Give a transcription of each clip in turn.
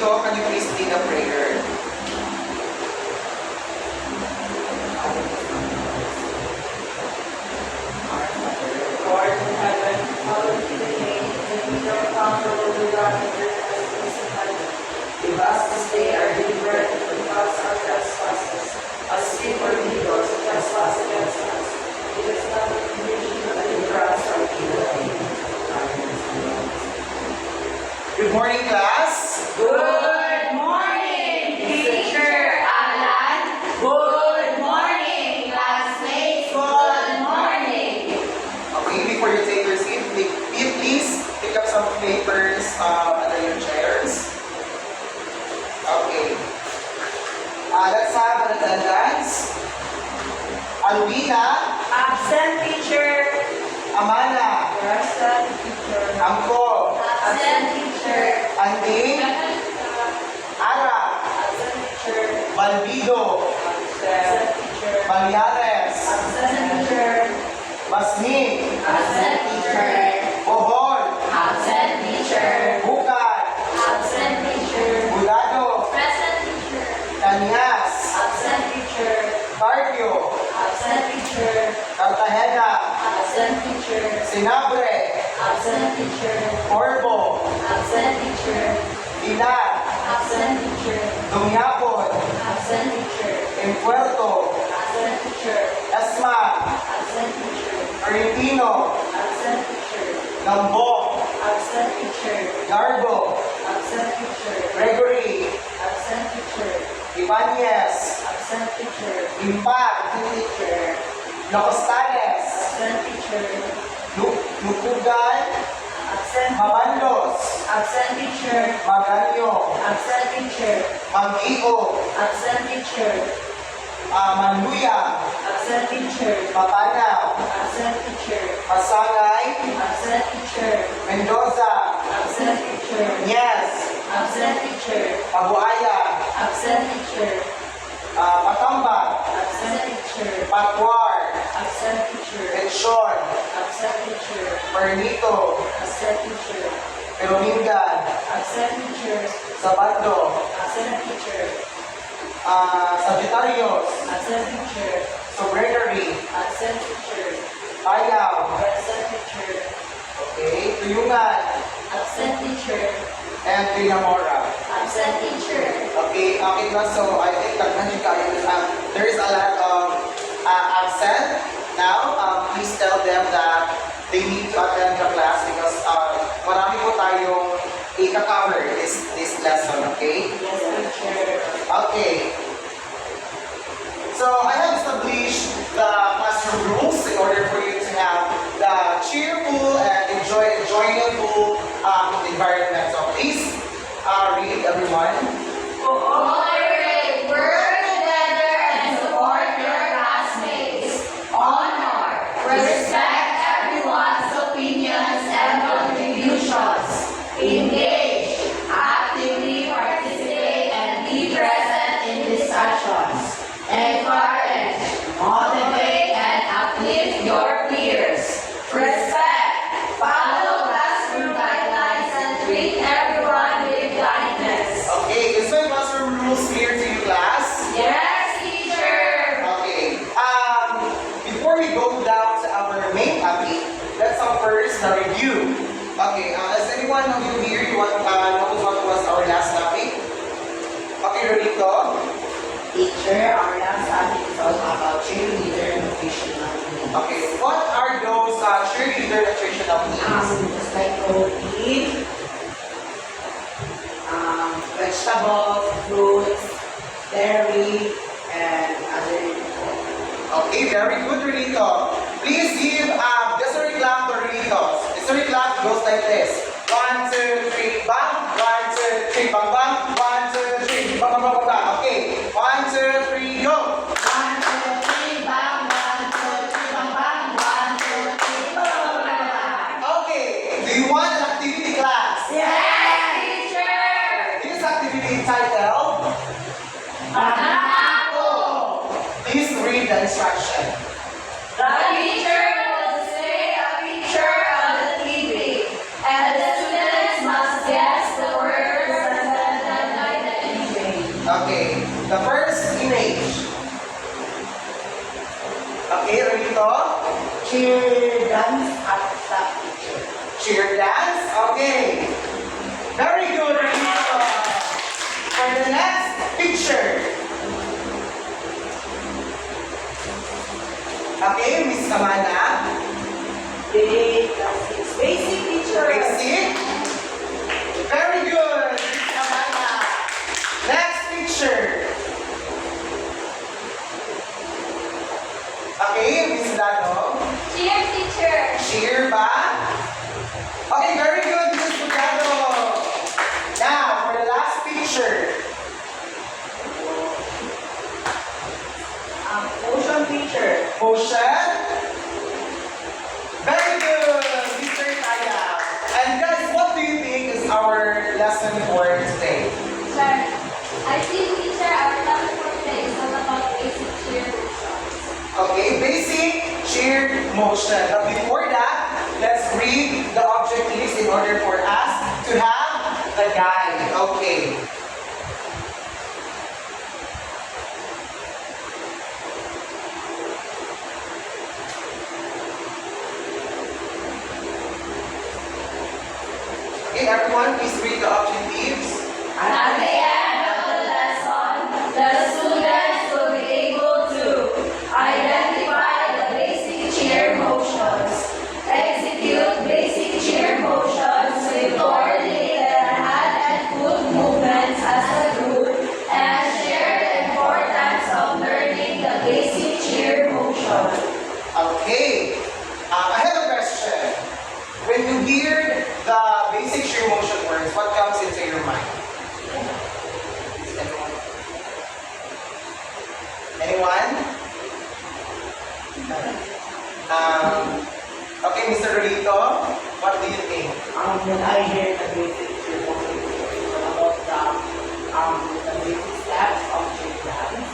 Rodrigo, can you please lead a prayer? Lord in heaven, hallowed be thy name, thy kingdom come, thy will be done on earth as it is in heaven. Give us this day our daily bread, and forgive us our trespasses, as we forgive those who trespass against us. Lead us not into temptation, but deliver us from evil. Good morning, class. Good morning, Teacher Alan. Good morning, classmates. Good morning. Okay, before you take your seat, please pick up some papers under your chairs. Okay. Let's have an attendance. Alwina, Absent, teacher. Amana, Present, teacher. Angko, Absent, teacher. Anding, Ara, Absent, teacher. Balbido, Absent, teacher. Balyares, Absent, teacher. Basni, Absent, teacher. Bohol, Absent, teacher. Bukat, Absent, teacher. Bulado, Present, teacher. Kanyas, Absent, teacher. Carpio, Absent, teacher. Cartagena, Absent, teacher. Sinabre, Absent, teacher. Corbo, Absent, teacher. Pilar, Absent, teacher. Dumyapon, Absent, teacher. Impuerto, Absent, teacher. Esma, Absent, teacher. Argentino, Absent, teacher. Gambok, Absent, teacher. Gargo, Absent, teacher. Gregory, Absent, teacher. Ibanez, Absent, teacher. Impag, Teacher. Locostales, Absent, teacher. Lupugan, Absent. Mabandos, Absent, teacher. Maganyo, Absent, teacher. Mangio, Absent, teacher. Manluya, Absent, teacher. Mapanaw, Absent, teacher. Pasangay, Absent, teacher. Mendoza, Absent, teacher. Yes, Absent, teacher. Pabuaya, Absent, teacher. Patamba, Absent, teacher. Patwar, Absent, teacher. Etson, Absent, teacher. Pernito, Absent, teacher. Peromingan, Absent, teacher. Sabado, Absent, teacher. Sagittarius, Absent, teacher. Sobregory, Absent, teacher. Ayaw, Present, teacher. okay, Tuyungan, Absent, teacher. and Villamora. Absent, teacher. Okay, class, so I think that there is a lot of absent now. Please tell them that they need to attend the class because marami po tayong i-cover this lesson, okay? Yes, teacher. Okay. So I have established the classroom rules in order for you to have the cheerful and enjoyable environment. So please read everyone. Cooperate, work together, and support your classmates. Honor, respect everyone's opinions and contributions. Engage, actively participate, and be present in discussions. Encourage, motivate, and uplift your peers. Respect, follow classroom guidelines, and treat everyone with kindness. Okay, is my classroom rules clear to you, class? Yes, teacher. Okay. Before we go down to our main topic, let's have first the review. Okay, is anyone of you here knows what was our last topic? Okay, Rolito. Teacher, our last topic is all about cheerleader nutritional needs. Okay, what are those cheerleader nutritional needs? Just like protein, vegetables, fruits, dairy, and other. Okay, very good, Rolito. Please give desert clap to Rolito. Desert clap goes like this. 1, 2, 3, bang. 1, 2, 3, bang, bang. 1, 2, 3, bang, bang, bang, bang. Okay, 1, 2, 3, go. 1, 2, 3, bang, 1, 2, 3, bang, bang, 1, 2, 3, bang. Okay, do you want an activity class? Yes, teacher. This activity titled, please read the instruction. The teacher will display a picture on the TV, and the students must guess the words and then Okay, the first image. Okay, Rolito. Cheer dance at the picture. Cheer dance. Okay. Very good, Rolito. For the next picture. Okay, Miss Samana. Basic teacher. Basic. Very good, Miss Samana. Next picture. Okay, Miss Lano. Cheer teacher. Cheer ba? Okay, very good, Miss Bugado. Now, for the last picture. Motion teacher. Motion. Very good, Mr. Taya. And guys, what do you think is our lesson for today? Sir, I think teacher, our topic for today is all about basic cheer motions. Okay, basic cheer motion. But before that, let's read the objectives in order for us to have the guide. Okay. Okay, everyone, please read the objectives. At the end of the lesson, the students will be able to identify the basic cheer motions, execute basic cheer motions with coordinated hand and foot movements as a group, and share the importance of learning the basic cheer motion. Okay. I have a question. When you hear the basic cheer motion words, what comes into your mind? Anyone? Okay, Mr. Rolito, what do you think? When I hear the basic cheer motion, it's about the basic steps of cheer dance.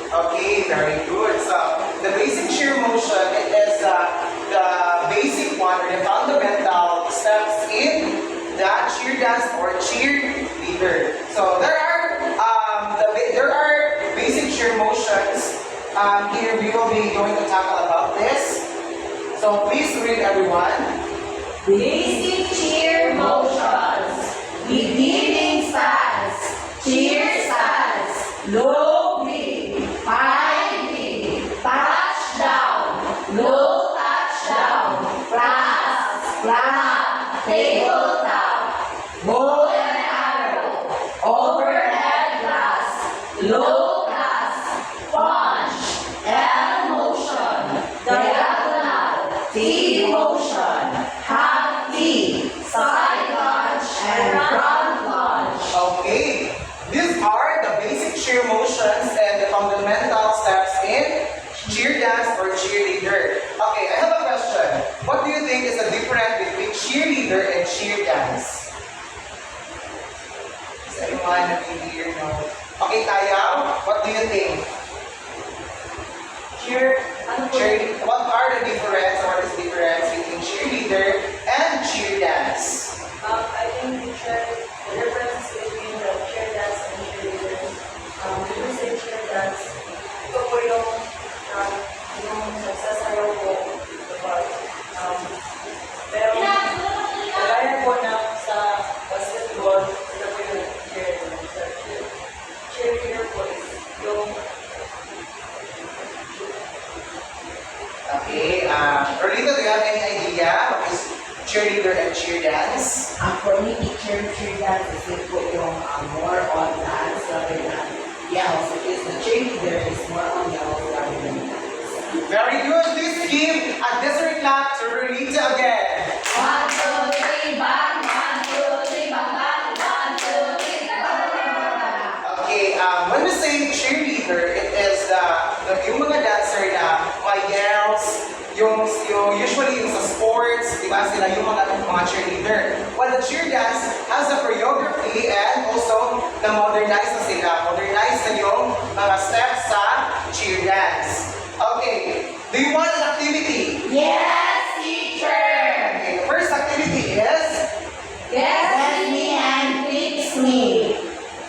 Okay, very good. So, the basic cheer motion it is the basic one or the fundamental steps in the cheer dance or cheerleader. So, there are basic cheer motions. Here we will be going to tackle about this. So, please read everyone. Basic cheer motions. Beginning stance. Cheer stance. Low B. High B. Touchdown. Low touchdown. Class. Clap. Tabletop. Bow and arrow. Overhead glass. Low glass. Punch. L motion. Diagonal. T motion. Half T. Side lunge and front lunge. Okay, these are the basic cheer motions and the fundamental steps in cheer dance or cheerleader. Okay, I have a question. What do you think is the difference between cheerleader and cheer dance? Is anyone here know? Okay, Tayaw, what do you think? What are the difference or is difference between cheerleader and cheer dance? I think teacher, the difference between the cheer dance and cheerleader, when we say cheer dance, ito po yung nagsasayaw po, diba? Pero, kagaya po na sa basketball, ito po yung cheerleader. Cheerleader po is yung Okay, Rolito, do you have any idea what is cheerleader and cheer dance? for me, cheer dance is it po yung more on dance rather than yells. Because the cheerleader is more on yells rather than dance. Very good. Please give a desert clap to Rolito again. 1, 2, 3, bang, 1, 2, 3, bang, bang, 1, 2, 3, bang. Okay, when we say cheerleader, it is yung mga dancer na may yells, yung usually yung sa sports, di ba sila yung mga cheerleader. While the cheer dance has a choreography and also modernize na yung mga steps sa cheer dance. Okay, do you want an activity? Yes, teacher. Okay, the first activity is, Guess me and fix me.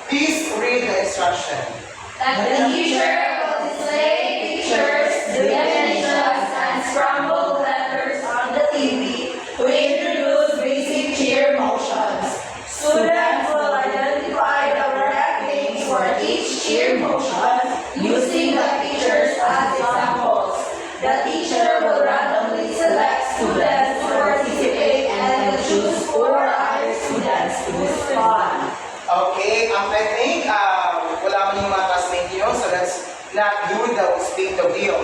please read the instruction. That the teacher will display pictures, definitions, and scrambled letters on the TV to introduce basic cheer motions. Students will identify the correct names for each cheer motion using the pictures as examples. The teacher will randomly select students to participate and will choose 4 other students to respond. Okay, I think wala man yung mga classmate nyo, so let's not do the spin the wheel.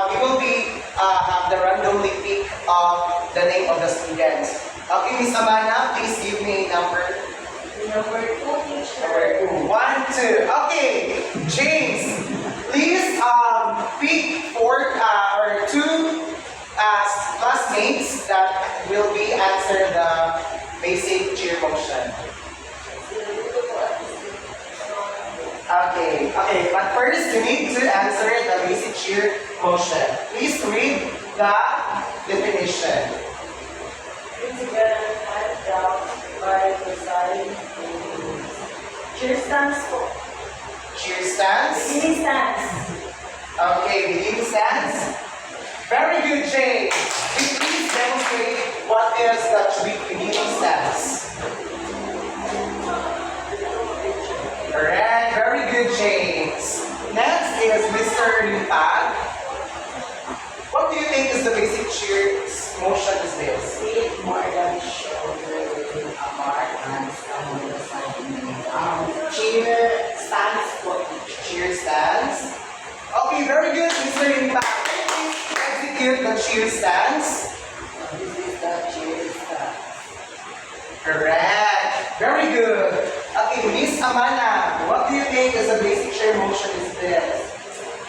We will be have the randomly pick of the name of the students. Okay, Miss Amana, please give me a number. Number 2, teacher. Number 2. 1, 2. Okay, James, please pick 4 or 2 classmates that will be answer the basic cheer motion. Okay, but first you need to answer the basic cheer motion. Please read the definition. Put together, hand down, by the side. Cheer stands for. Cheer stance. Beginning stands. Okay, beginning stance. Very good, James. Please demonstrate what is the beginning stance. Correct. Very good, James. Next is Mr. Lipag. What do you think is the basic cheer motion is this? Speed more than shoulder within a mark and on the side. Cheer stands for. Cheer stance. Okay, very good, Mr. Lipag. Please execute the cheer stance. This is the cheer stance. Correct. Very good. Okay, Miss Amana, what do you think is the basic cheer motion is this?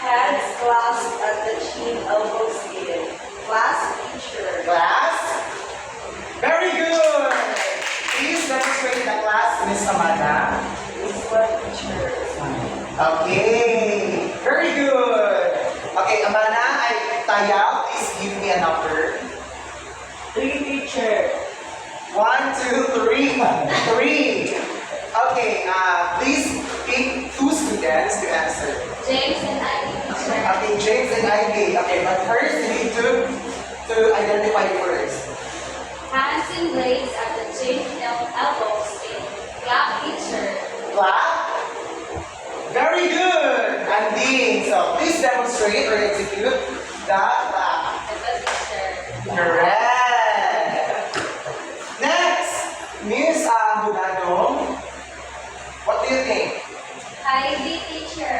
Hands clasped at the chin, elbows seated. Class teacher. Class? Very good. Please demonstrate the class, Miss Amana. This is what teacher. Okay. Very good. Okay, Amana, Tayaw, please give me a number. 3 teacher. 1, 2, 3. 3. Okay, please pick 2 students to answer. James and Ivy. Okay, James and Ivy. Okay, but first you need to identify first. Hands and legs at the chin and elbows in clap picture. Clap. Very good. And then, so please demonstrate or execute the clap. And the picture. Correct. Next, Miss Budadong. What do you think? Ivy teacher.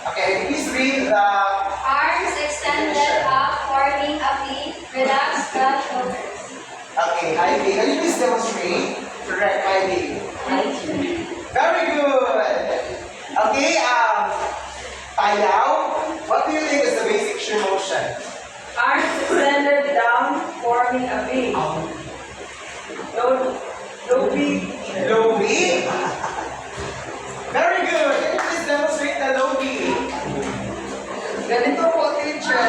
Okay, please read the Arms extended up, forming a V. Relax the shoulders. Okay, Ivy. Can you please demonstrate? Correct, Ivy. Very good. Okay, Tayaw, what do you think is the basic cheer motion? Arms extended down, forming a V. Low V. Low V? Very good. Can you please demonstrate the low V? Ganito po, teacher.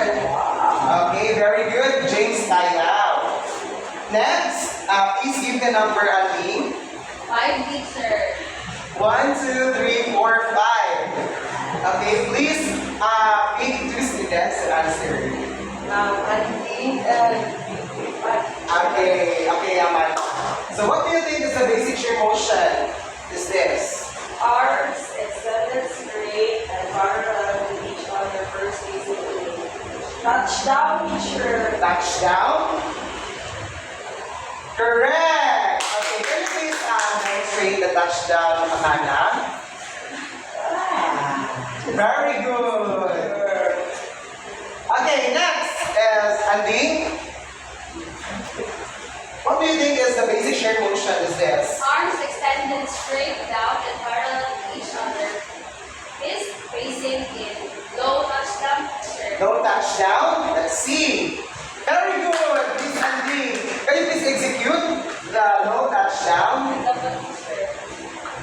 Okay, very good. James Tayaw. Next, please give the number, Ali. 5 teacher. 1, 2, 3, 4, 5. Okay, please pick 2 students to answer. Andy and Okay, Aman. So what do you think is the basic cheer motion? Is this? arms extended straight and parallel to each other first facing. Touchdown, teacher. Touchdown? Correct! Okay, can you please demonstrate the touchdown, Amanda? Very good. Okay, next is Andy. What do you think is the basic cheer motion is this? Arms extended straight down and parallel to each other. Is facing in low touchdown picture. No touchdown? Let's see. Very good, Miss Andy. Can you please execute the no touchdown? And the picture.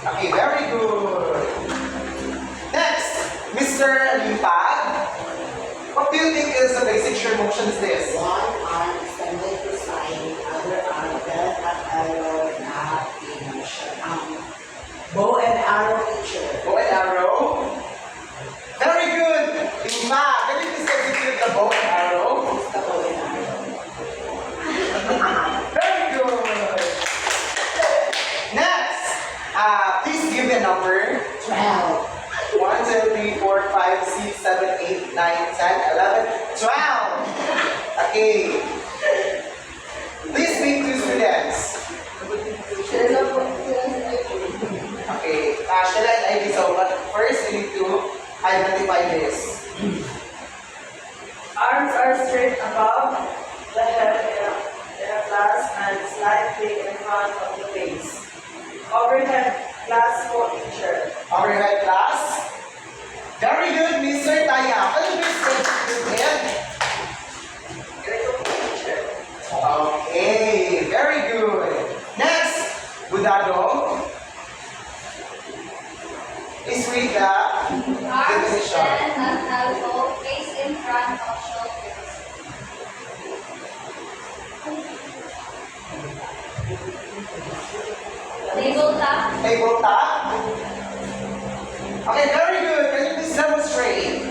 Okay, very good. Next, Mr. Lipag. What do you think is the basic cheer motion is this? One arm extended to side, other arm bent at elbow, not in motion. Please give me a number. 12. 1, 2, 3, 4, 5, 6, 7, 8, 9, 10, 11, 12. Okay. Please meet two students. Okay. Sheila and Ivy, so but first you need to identify this. Arms are straight above the head in a glass and slightly in front of the face. Overhead glass for picture. Overhead class. Very good, Mr. Taya. Can you please execute it? Picture. Okay, very good. Next, Budado. Please read the Arms definition. extend at elbow, face in front of shoulders. Tabletop. Tabletop. Okay, very good. Can you please demonstrate?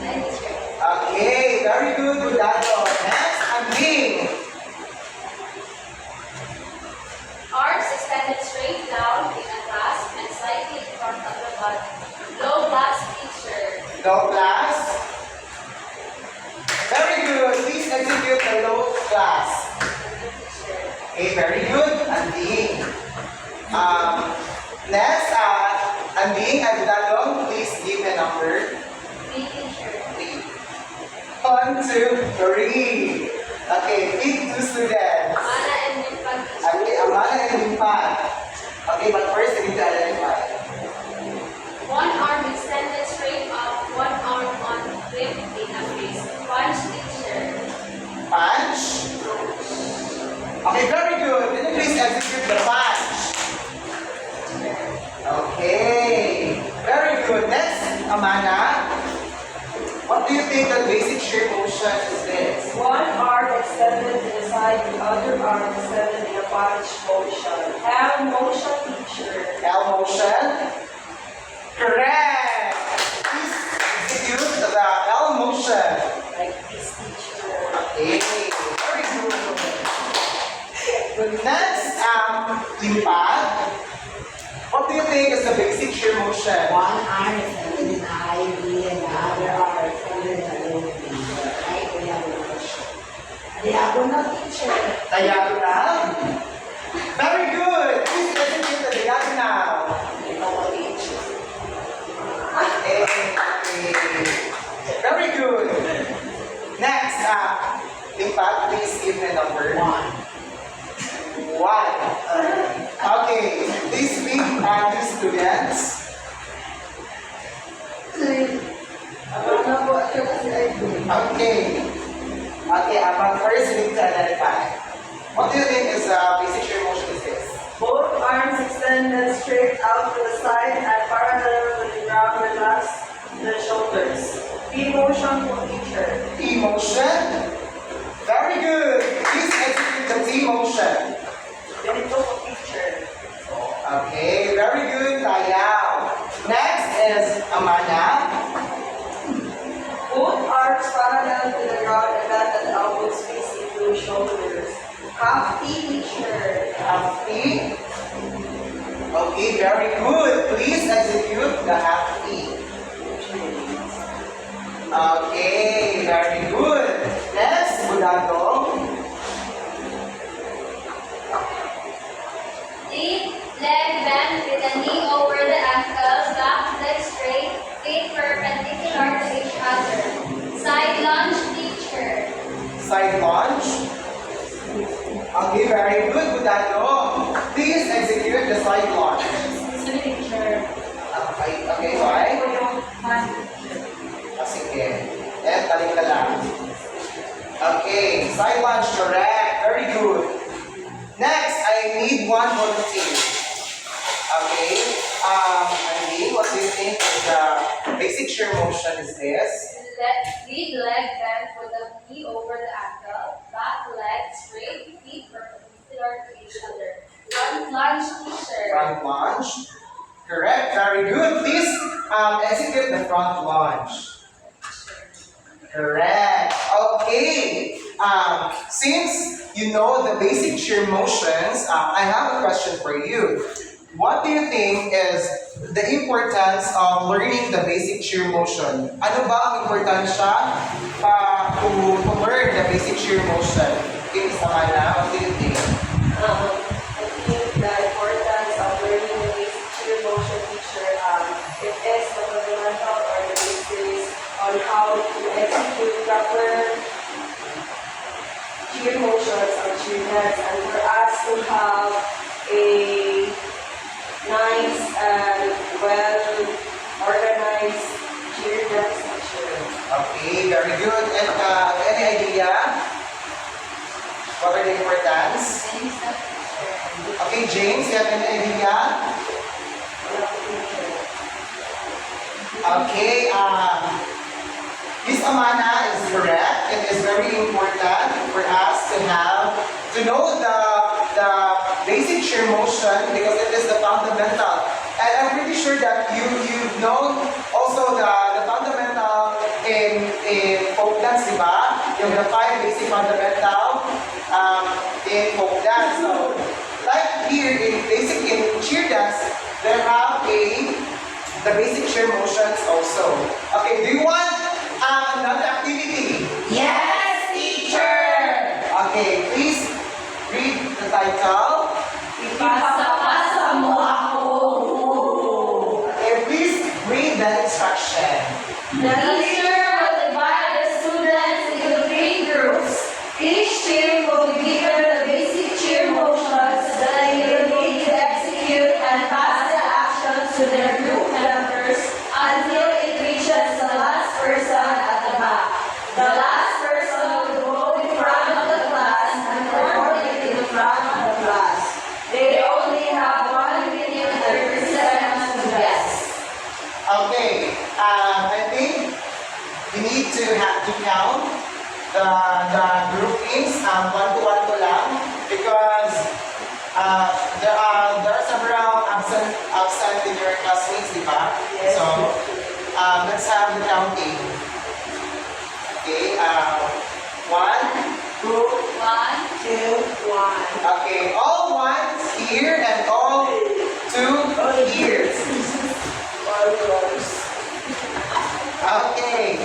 And straight. Okay, very good, Budado. Next, Ambing. Arms extended straight down in a clasp and slightly in front of the body. Low glass feature. Low class. Very good. Please execute the low class. Okay, very good. Ambing. Next, Ambing and Budado, please give a number. Feature. 3. 1, 2, 3. Okay, pick two students. Mana and Nipan. Okay, Amana and Limpan. Okay, but first you need to identify. One arm extended straight up, one arm on hip in a face. Punch feature. Punch. Okay, very good. Can you please execute the punch? Okay, very good. Next, Amana. What do you think the basic shear motion is this? One arm extended to the side, the other arm extended in a punch motion. L motion picture. L motion. Correct. Please execute the L motion. Like this picture. Okay, very good. Next, Limpan. What do you think is the basic shear motion? One arm is under the IV and the other arm is under the low finger. Right? We have a motion. Diagonal picture. Diagonal. Very good. Please execute the diagonal. Okay. Very good. Next, Limpan, please give me a number. 1. 1. Okay. Please meet two students. Okay. Okay, but first you need to identify. What do you think is basic shear motion is this? Both arms extended straight out to the side and parallel with the ground relax the shoulders. V motion for picture. T motion. Very good. Please execute the T motion. Ganito for picture. Okay, very good, Tayao. Next is Amana. Both arms parallel to the ground and bend at elbows facing to shoulders. Half T picture. Half T. Okay, very good. Please execute the half T. Okay, very good. Next, Budado. Deep leg bend with the knee over the ankle, back leg straight, feet perpendicular to each other. Side lunge feature. Side lunge. Okay, very good, Budado. Please execute the side lunge. Picture. Okay, why? Sige. Balik ka lang. Okay, side lunge, correct. Very good. Next, I need one volunteer. Okay, Andy, what do you think is the basic shear motion is this? Lead leg bend with the knee over the ankle, back leg straight, feet perpendicular to each other. Front lunge feature. Front lunge. Correct, very good. Please execute the front lunge. Correct. Okay. Since you know the basic shear motions, I have a question for you. what do you think is the importance of learning the basic shear motion? Ano ba ang importansya to learn the basic shear motion? Okay, Miss Amanda, what do you think? I think the importance of learning the basic shear motion teacher, it is the fundamental or the basis on how to execute proper shear motions or shear nets, and for us to have a nice and well organized shear net structure. Okay, very good. And any idea? What are the importance? Okay, James, you have any idea? Okay, Miss Amana is correct. It is very important for us to know the basic shear motion because it is the fundamental. And I'm pretty sure that you've known also the fundamental in folk dance, di ba? Yung the 5 basic fundamental in folk dance. So, like here in cheer dance, there have the basic shear motions also. Okay, do you want another activity? Yes, teacher! Okay, please read the title. Ipasa-pasa mo ako. Okay, please read the instruction. The teacher will divide the students into 3 groups. Each team will be given the basic cheer motions that they will need to execute and pass the actions to their group members until it reaches the last person at the back. The last person will go in front of the class and perform it in front of the class. They only have 1 minute and 30 seconds to guess. Okay, I think we need to count the groupings 1 to 1 to lang because there are several absent in your classmates, di ba? Yes. So let's have the counting. Okay, 1, 2. 1, 2, 1. Okay, all ones here and all 2 here. Okay.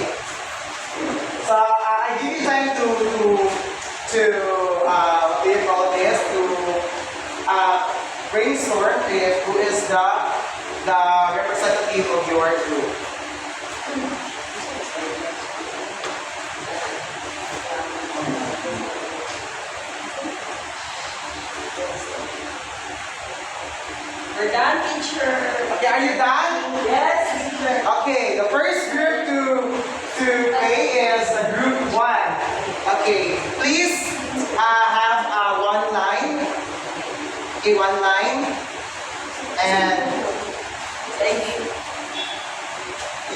So I give you time to what do you call this, to brainstorm if who is the representative of your group. We're done, teacher. Okay, are you done? Yes, teacher. Okay, the first group to play is the group 1. Okay, please have one line. Okay, one line. And Thank you.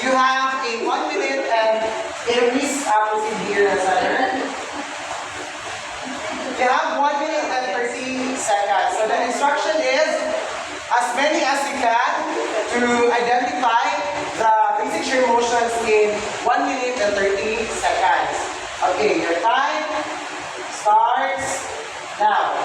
you have a 1 minute and every proceed here as you have 1 minute and 30 seconds. So the instruction is as many as you can to identify the basic shear motions in 1 minute and 30 seconds. Okay, your time starts now.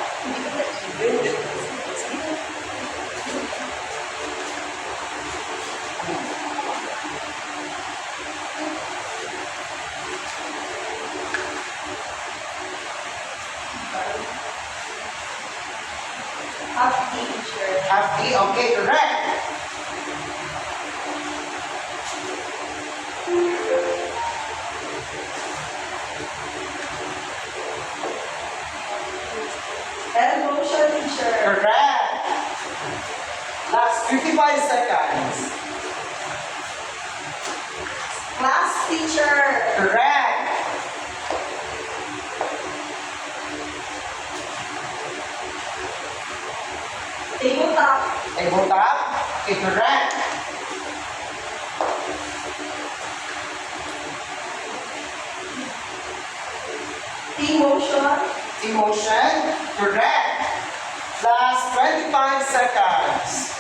Half teacher. Half T, okay, correct. And motion, teacher. Correct. Last 55 seconds. Class, teacher. Correct. Tabletop. Tabletop, okay, correct. T-motion. T-motion, correct. Last 25 seconds.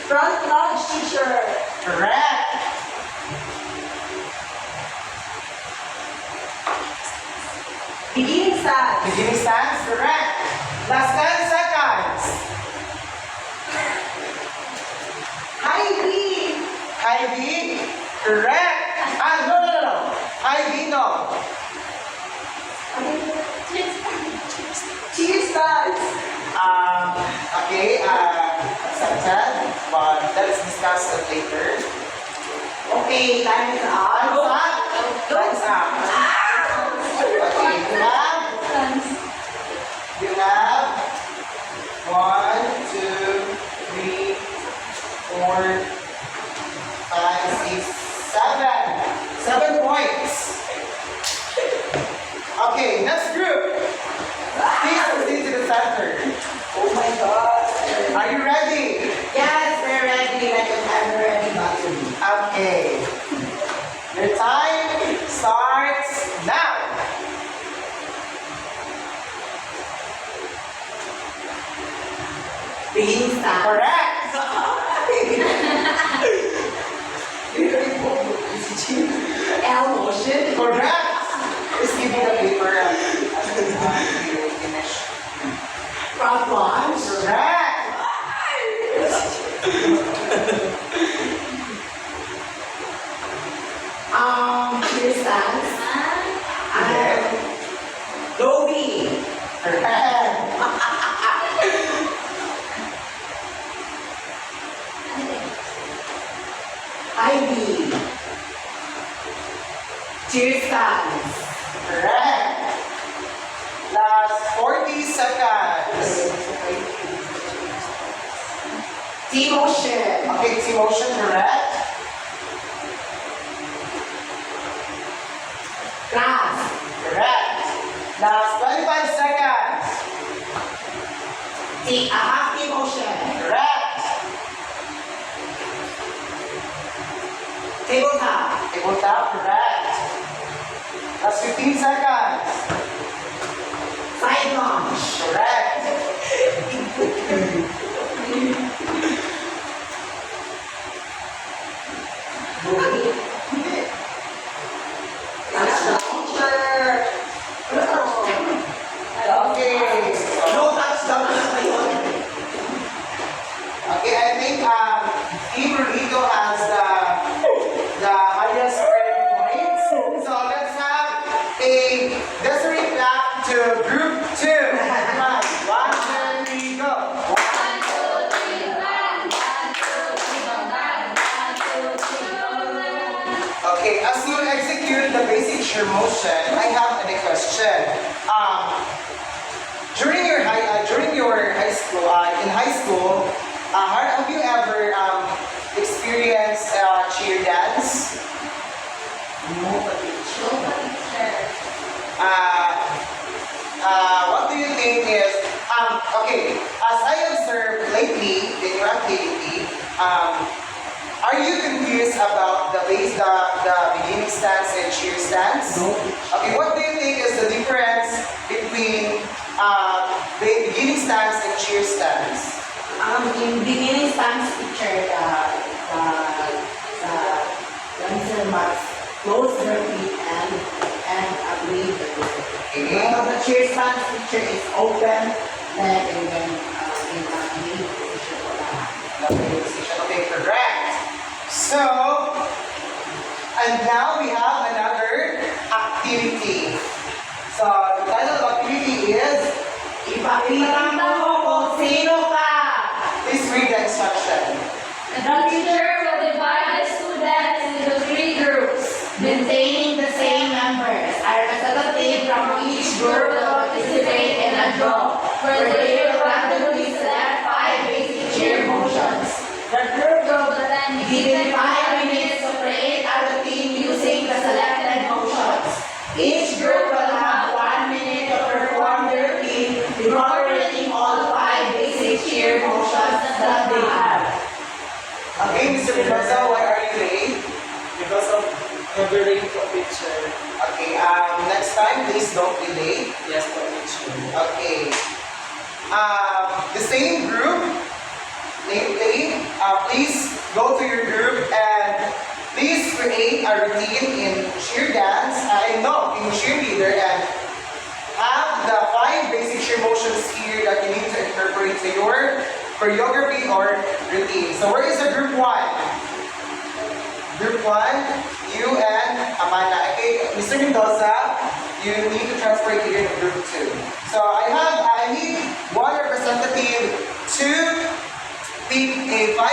Front lunge, teacher. Correct. Beginning stance. Beginning stance, correct. Last discuss it later. Okay, time is up. Time's up. Time's up. Okay, you have 1, 2, 3, 4, 5, 6, 7. 7 points. Okay, next group. Please proceed to the center. Oh my God. Are you ready? Yes, we're ready. Like I'm ready, battery. Okay. Your time starts now. Being sad. Correct. L motion. Correct. Just give me the paper and you finish. Front launch. Correct. Cheer stance. Okay. Dobby. Correct. Ivy. Cheer stance. Correct. Last 40 seconds. T motion. Okay, T motion, correct. Class. Correct. Last 25 seconds. T, a half T motion. Correct. Tabletop. Tabletop, correct. Last 15 seconds. Side launch. Correct. Touchdown. Okay. No touchdown na ba yun? Okay, I think Team Rico has the highest spread points. So let's have a Desiree clap to group 2. Come on. 1, 2, 3, go. Okay, as you execute the basic shear motion, I have a question. During your high school, have you ever experienced cheer dance? What do you think is okay? As I observed lately in your activity, are you confused about the beginning stance and cheer stance? No. Okay, what do you think is the difference between the beginning stance and cheer stance? In beginning stance picture, the dancer must close their feet and wave the foot. Okay. While the cheer stance picture is open, leg and then in a knee position for the hand. Okay, correct. So, and now we have another activity. So, the title of activity is Ipakita mo kung sino ka! Please read the instruction. The teacher will divide the students into 3 groups. Maintaining the same numbers, a representative from each group will participate in a draw, where they will randomly select 5 basic cheer motions. The group will be given 5 minutes to create a routine using the selected motions. Each group will have 1 minute to perform their routine, incorporating all 5 basic cheer motions that they have. Okay, Mr. Mendoza, why are you late? Because of covering the picture. Okay, next time, please don't be late. Yes, the picture. Okay. The same group, lately, please go to your group and please create a routine in cheer dance, in cheerleader, and have the 5 basic cheer motions here that you need to incorporate to your choreography or routine. So where is the group 1? Group 1, you and Amanda. Okay, Mr. Mendoza, you need to transfer here in group 2. So I need one representative to pick a 5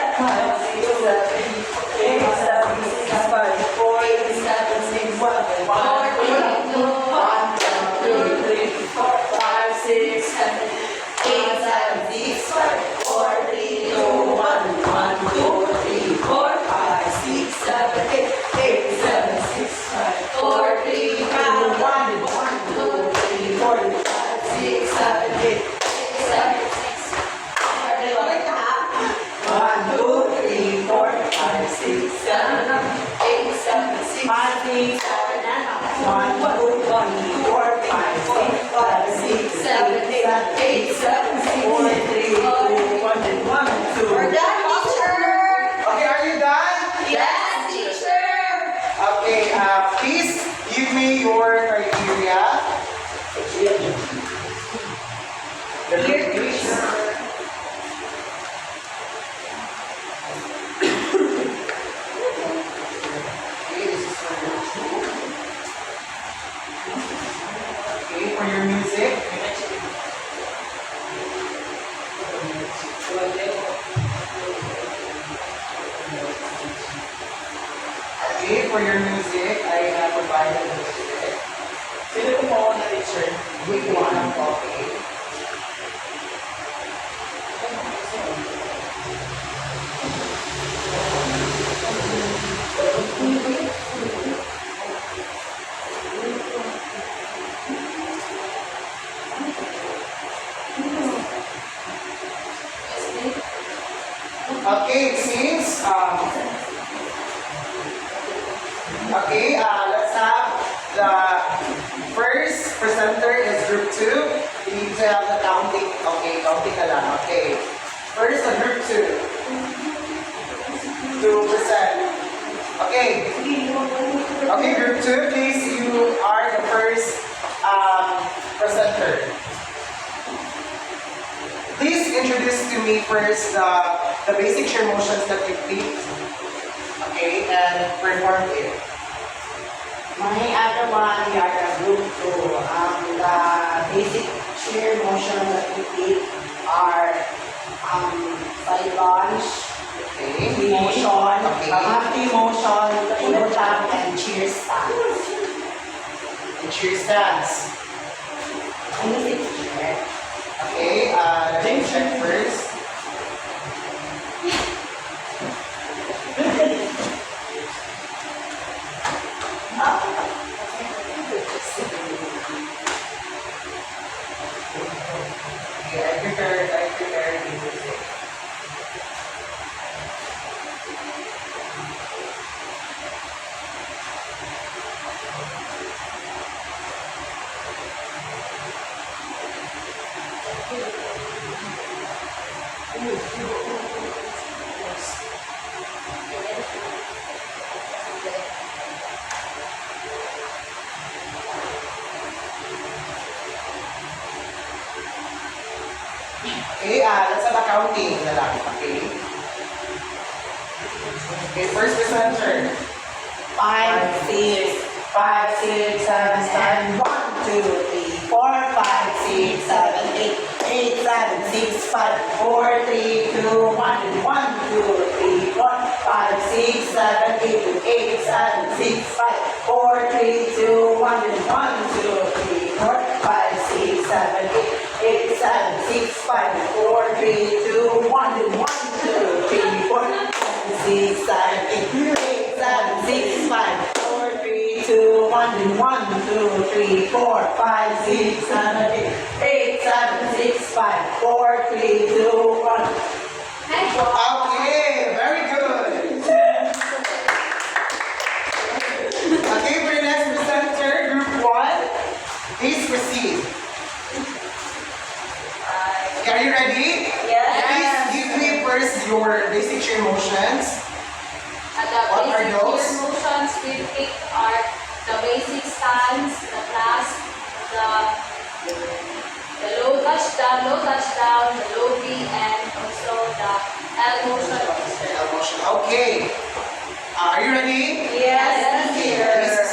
We're done, teacher. Okay, are you done? Yes, teacher! Okay, your criteria. The Here, grades. Okay, this is for your two. Okay, for your music. Okay, for your music, I have provided music. Sino kumuha na teacher? Week 1 ang copy. Okay, since let's have the first presenter is group 2. You need to have the counting. Okay, counting ka lang. Okay. First, the group 2. 2%. Okay. Okay, group 2, please. You are the first presenter. Please introduce to me first the basic chair motions that you did. Okay, and perform it. My other one, we are the group 2. The basic chair motion that we did are side lunge, Okay. motion, Okay. happy motion, table tap, and cheer stance. And cheer stance. Music chair. Okay, let me check first. Okay, I prepared the music. Okay, let's have a counting na lang. Okay. Okay, first presenter. 5, 6, 5, 6, 7, 1, 2, 3, 4, 5, 6, 7, 8, 8, 7, 6, 5, 4, 3, 2, 1, 1, 2, 3, 4, 5, 6, 7, 8, 8, 7, 6, 5, 4, 3, 2, 1, 1, 2, 3, 4, 5, 6, 7, 8, 8, 7, 6, 5, 4, 3, 2, 1, 1, 2, 3, 4, 6, 7, 8, 8, 7, 6, 5, 4, 3, 2, 1, 1, 2, 3, 4, 5, 6, 7, 8, 8, 7, 6, 5, 4, 3, 2, 1. Okay, very good. Okay, for the next presenter, group 1, please proceed. Okay, are you ready? Please give me first your basic chair motions. At the What are basic those? chair motions we pick are the basic stance, the clasp, the low touchdown, the low V, and also the L motion of the stern. Motion. Okay. Are you ready? Yes, Okay, please,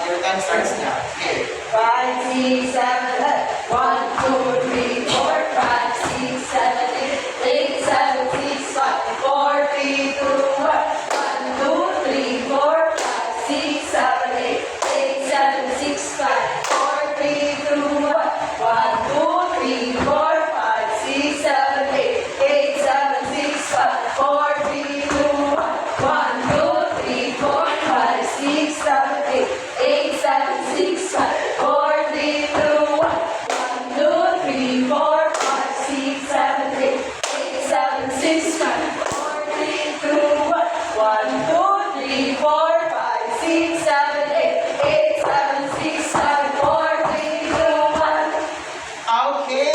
your time starts now. Okay. 5, 6, 7, 1, 2, 3, 4, 5, 6, 7, 8, 8, 7, 6, 5, 4, 3, 2, 1, 1, 2, 3, 4, 5, 6, 7, 8, 8, 7, 6, 5, 4, 3, 2, 1, 1, 2, 3, 4, 5, 6, 7, 8, 8, 7, 6, 5, 4, 3, 2, 1, 1, 2, 3, 4, 5, 6, 7, 8, 8, 7, 6, 5, 4, 3, 2, 1, 1, 2, 3, 4, 5, 6, 7, 8, 8, 7, 6, 5, 4, 3, 2, 1, 1, 2, 3, 4, 5, 6, 7, 8, 8, 7, 6, 5, 4, 3, 2, 1. Okay.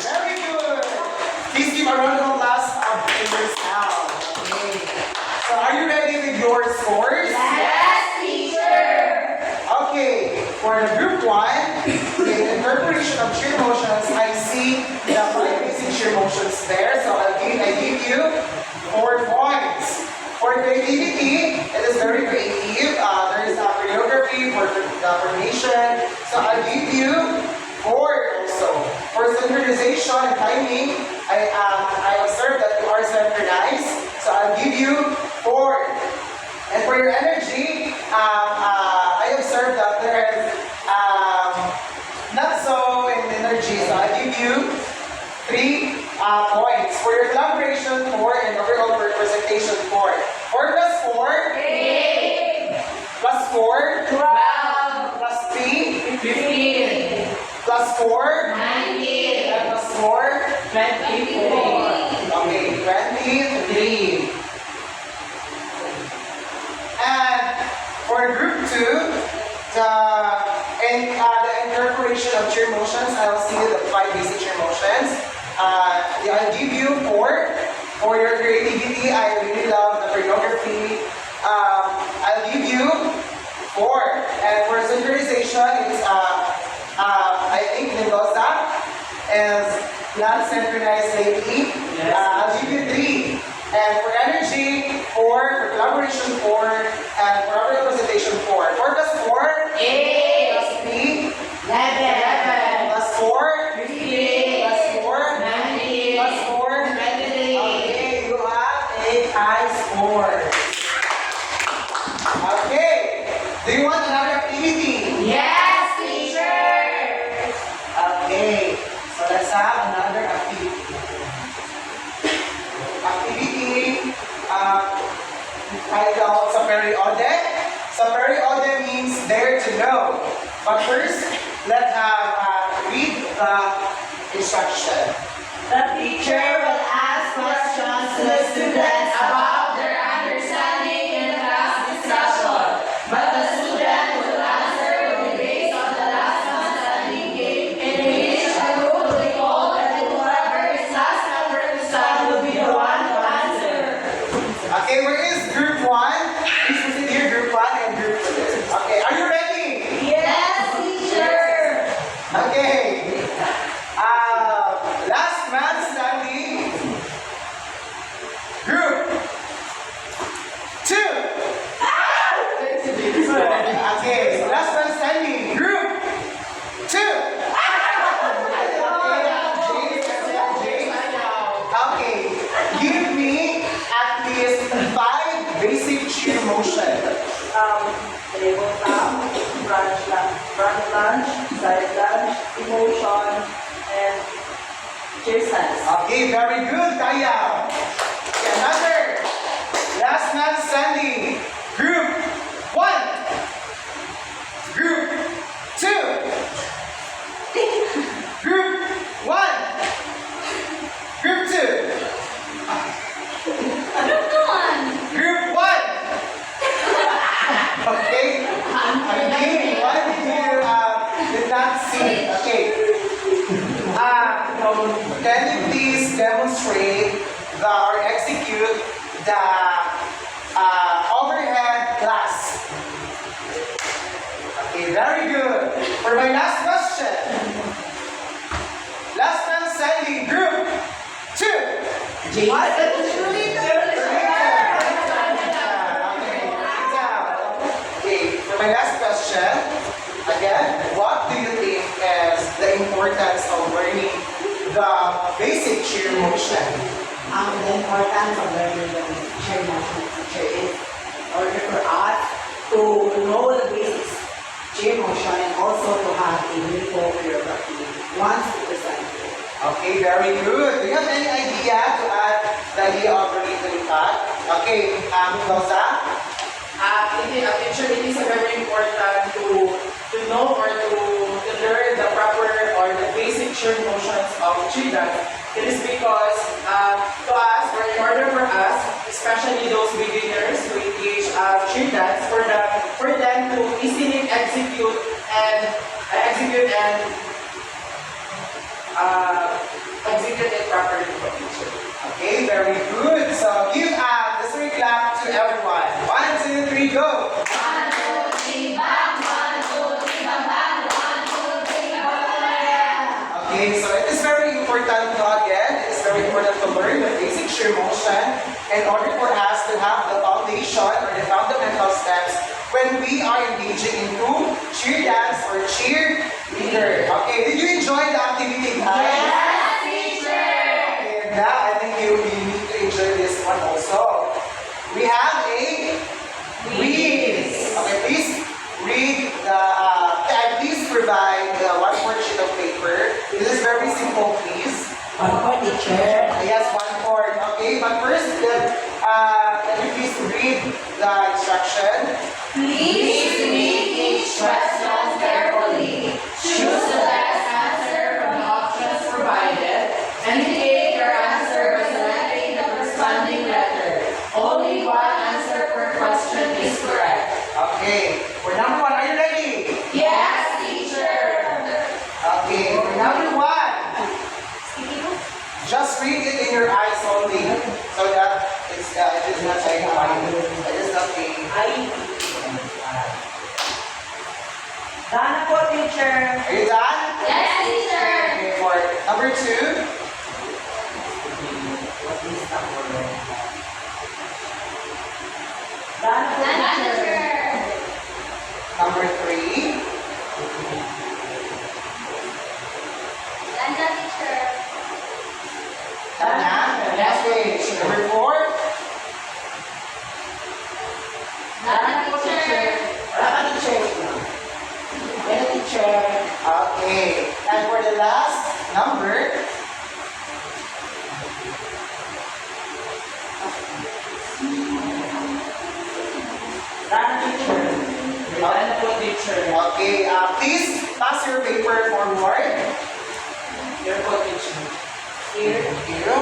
Very good. Please give a round of applause to yourself. Okay. So are you ready with your scores? Yes, teacher! motions, I see the 5 basic cheer motions there. So I give you 4 points. For creativity, it is very creative. There is a choreography for the formation. So I'll give you 4 also. For synchronization and timing, I observe that you are synchronized. So I'll give you 4. And for your energy, I observe that there is not so in energy. So I give you 3 points. For your collaboration, 4, and overall representation, 4. 4 plus 4? 8, Plus 4? 12, Plus 3? 15, Plus 4? 19, And plus 4? 24. Okay, 23. And for group 2, the incorporation of cheer motions, I'll see the 5 basic cheer motions. I'll give you 4. For your creativity, I really love the choreography. I'll give you 4. And for synchronization, it's I think Mendoza is not synchronized lately. I'll give you 3. And for energy, 4. For collaboration, 4. And for other representation, 4. 4 plus 4? 8, Plus 3? 11, Plus 4? 15, Plus 4? 19, Plus 4? 23. Okay, you have a high score. Okay. Do you want another activity? Yes, teacher. Okay. So let's have another activity. Activity titled sa periode. Sa periode means dare to know. But first, let's read the instruction. The teacher will ask questions to the students about their understanding in the class discussion, but the student will answer will be based on the last man standing game, in which a group will be called and whoever is last number to stand will be the one to answer. Okay, where is group 1? Please proceed here, group 1 and group 2. Okay, are you ready? Yes, teacher. Okay. Last man standing. Group 2. Okay, so last man standing. Group 2. Okay, give me at least 5 basic cheer motion. Table tap, front lunge, side lunge, emotion, and cheer stance. Okay, very good, Kaya. Okay, another. Last man standing. Group 1. Group 2. Group 1. Group 2. Group 1. Okay. Again, why did not see? Okay. Can you please demonstrate or execute the overhead class? Okay, very good. For my last question. Last man standing, group 2. Okay, for my last question, again, what do you think is the importance of learning the basic cheer motion? The importance of learning the cheer motion teacher is in order for us to know the basics cheer motion and also to have a beautiful choreography once we present it. Okay, very good. Do you have any idea to add the idea of related impact? Okay, Rosa? Teacher, it is very important to know or to learn the proper or the basic cheer motions of cheer dance. It is because to us, or in order for us, especially those beginners to engage cheer dance, for them to easily execute it properly for teacher. Okay, very good. So give the three clap to everyone. 1, 2, 3, go. 1, 2, 3, bang, 1, 2, 3, bang, bang, 1, 2, 3, bang, bang. Okay, chair motion in order for us to have the foundation or the fundamental steps when we are engaging into cheer dance or cheer leader. Okay, did you enjoy the activity, guys? Yes, teacher! Okay, and now I think you need to enjoy this one also. We have a quiz. Okay, please read the, please provide the one more sheet of paper. This is very simple, please. One more teacher. Yes, one board. Okay, but first, can you please read the instruction? Please read each question carefully. Choose the best answer from the options provided. Indicate your answer by selecting the corresponding letter. Only one answer per question is correct. Okay, for number one, are you ready? Yes, teacher! Okay, for number one, just read it in your eyes only so that it is not saying it is not being. Done po, teacher. Are you done? Yes, teacher! Okay, for number two, Done po, Done, teacher. teacher! number three, Done, teacher! done na? Okay, number four, Done, teacher! Wala ka teacher. Yan ang teacher. okay, and for the last number, Done, teacher. Done po, teacher. okay, please pass your paper forward. Here po, teacher. Thank you.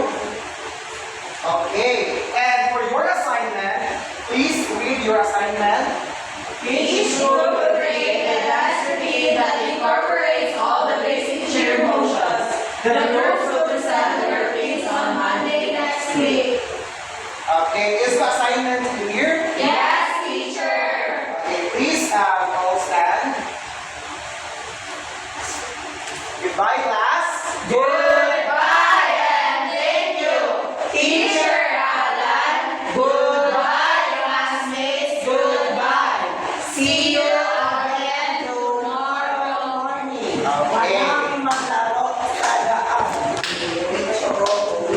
Okay, and for your assignment, please read your assignment. Each group will create a dance routine that incorporates all the basic cheer motions. The groups will present their routines on Monday next week. Okay, is the assignment clear? Yes, teacher! Okay, please all stand. Goodbye,